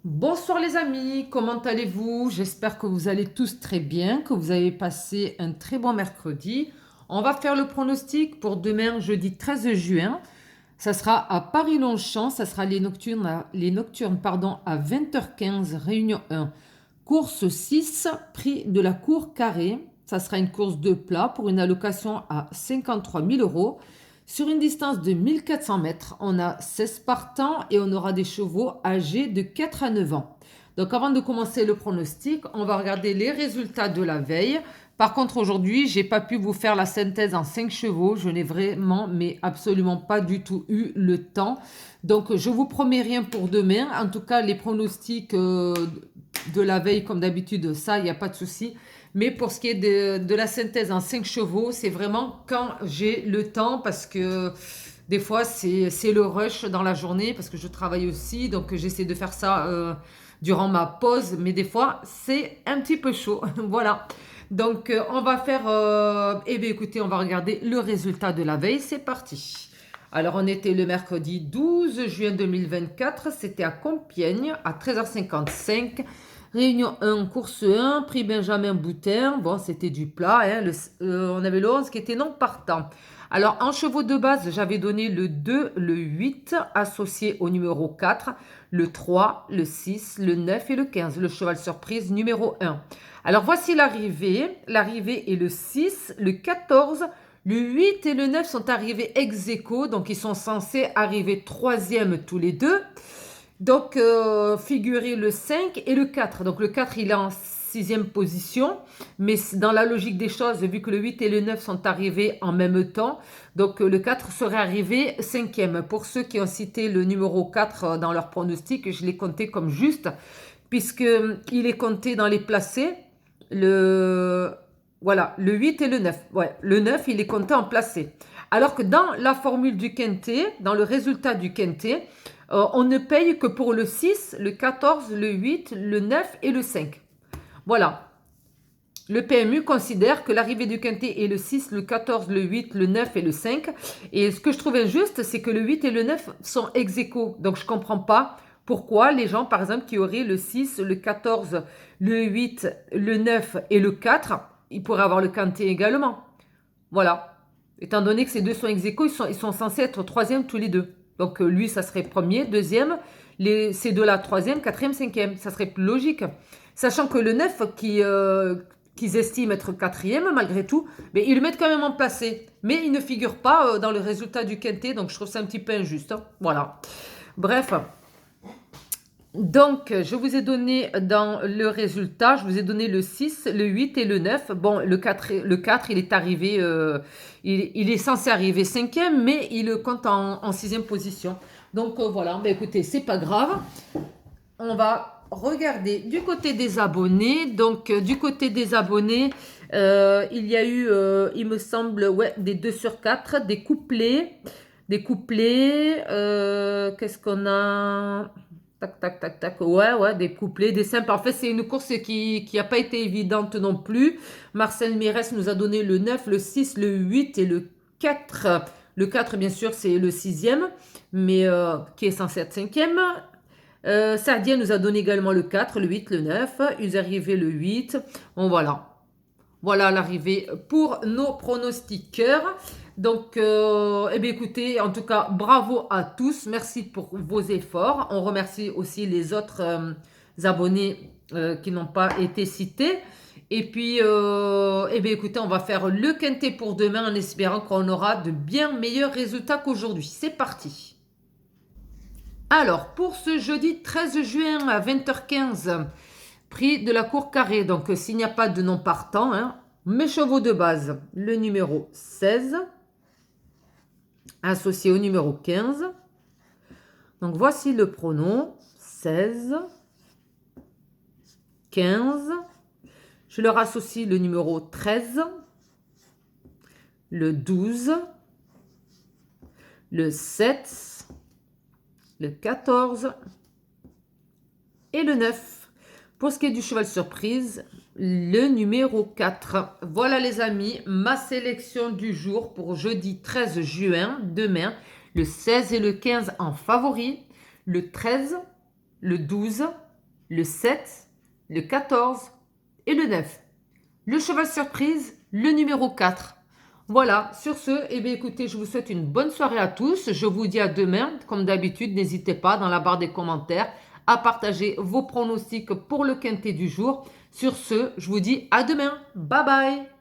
Bonsoir les amis, comment allez-vous? J'espère que vous allez tous très bien, que vous avez passé un très bon mercredi. On va faire le pronostic pour demain, jeudi 13 juin. Ça sera à Paris-Longchamp, ça sera les nocturnes à 20h15, réunion 1. Course 6, prix de la cour carré. Ça sera une course de plat pour une allocation à 53 000 euros. Sur une distance de 1400 mètres, on a 16 partants et on aura des chevaux âgés de 4 à 9 ans. Donc avant de commencer le pronostic, on va regarder les résultats de la veille. Par contre, aujourd'hui, j'ai pas pu vous faire la synthèse en 5 chevaux. Je n'ai vraiment, mais absolument pas du tout eu le temps. Donc, je vous promets rien pour demain. En tout cas, les pronostics de la veille, comme d'habitude, ça, il n'y a pas de souci. Mais pour ce qui est de la synthèse en 5 chevaux, c'est vraiment quand j'ai le temps parce que des fois, c'est le rush dans la journée parce que je travaille aussi. Donc, j'essaie de faire ça durant ma pause. Mais des fois, c'est un petit peu chaud. Voilà. Donc, on va faire... eh bien, écoutez, on va regarder le résultat de la veille. C'est parti. Alors, on était le mercredi 12 juin 2024. C'était à Compiègne à 13h55. Réunion 1, course 1, prix Benjamin Boutin. Bon, c'était du plat. Hein, on avait le 11 qui était non partant. Alors, en chevaux de base, j'avais donné le 2, le 8, associé au numéro 4, le 3, le 6, le 9 et le 15, le cheval surprise numéro 1. Alors, voici l'arrivée. L'arrivée est le 6, le 14, le 8 et le 9 sont arrivés ex aequo, donc ils sont censés arriver troisième tous les deux. Donc, figurez le 5 et le 4. Donc, le 4, il est en sixième position. Mais dans la logique des choses, vu que le 8 et le 9 sont arrivés en même temps, donc le 4 serait arrivé cinquième. Pour ceux qui ont cité le numéro 4 dans leur pronostic, je l'ai compté comme juste, puisqu'il est compté dans les placés. Voilà, le 8 et le 9. Ouais, le 9, il est compté en placé. Alors que dans la formule du quintet, dans le résultat du quintet, on ne paye que pour le 6, le 14, le 8, le 9 et le 5. Voilà. Le PMU considère que l'arrivée du quintet est le 6, le 14, le 8, le 9 et le 5. Et ce que je trouve injuste, c'est que le 8 et le 9 sont ex aequo. Donc je ne comprends pas pourquoi les gens, par exemple, qui auraient le 6, le 14, le 8, le 9 et le 4, ils pourraient avoir le quintet également. Voilà. Étant donné que ces deux sont ex aequo, ils sont censés être troisième tous les deux. Donc lui, ça serait premier, deuxième. Ces deux-là, troisième, quatrième, cinquième. Ça serait plus logique. Sachant que le 9, qu'ils estiment être quatrième, malgré tout, mais ils le mettent quand même en placé. Mais il ne figure pas dans le résultat du quintet, donc je trouve ça un petit peu injuste. Hein. Voilà. Bref. Donc, je vous ai donné dans le résultat, je vous ai donné le 6, le 8 et le 9. Bon, le 4 il est arrivé, il est censé arriver cinquième, mais il le compte en sixième position. Donc, voilà, ben, écoutez, c'est pas grave. On va regarder du côté des abonnés. Donc, du côté des abonnés, il y a eu, il me semble, ouais, des 2 sur 4, des couplets. Des couplets, qu'est-ce qu'on a? Tac, tac, tac, tac. Ouais, des couplets, des simples. En fait, c'est une course qui n'a pas été évidente non plus. Marcel Mires nous a donné le 9, le 6, le 8 et le 4. Le 4, bien sûr, c'est le sixième, mais qui est censé être cinquième. Sardia nous a donné également le 4, le 8, le 9. Ils arrivaient le 8. Bon, voilà. Voilà l'arrivée pour nos pronostiqueurs. Donc, eh bien, écoutez, en tout cas, bravo à tous. Merci pour vos efforts. On remercie aussi les autres abonnés qui n'ont pas été cités. Et puis, eh bien, écoutez, on va faire le quintet pour demain en espérant qu'on aura de bien meilleurs résultats qu'aujourd'hui. C'est parti. Alors, pour ce jeudi 13 juin à 20h15, prix de la cour carrée. Donc, s'il n'y a pas de nom partant, hein, mes chevaux de base, le numéro 16, associé au numéro 15. Donc, voici le pronom 16, 15. Je leur associe le numéro 13, le 12, le 7, le 14 et le 9. Pour ce qui est du cheval surprise, le numéro 4. Voilà les amis, ma sélection du jour pour jeudi 13 juin, demain, le 16 et le 15 en favori, le 13, le 12, le 7, le 14 et le 9. Le cheval surprise, le numéro 4. Voilà, sur ce, eh bien, écoutez, je vous souhaite une bonne soirée à tous. Je vous dis à demain. Comme d'habitude, n'hésitez pas dans la barre des commentaires à partager vos pronostics pour le quintet du jour. Sur ce, je vous dis à demain. Bye bye.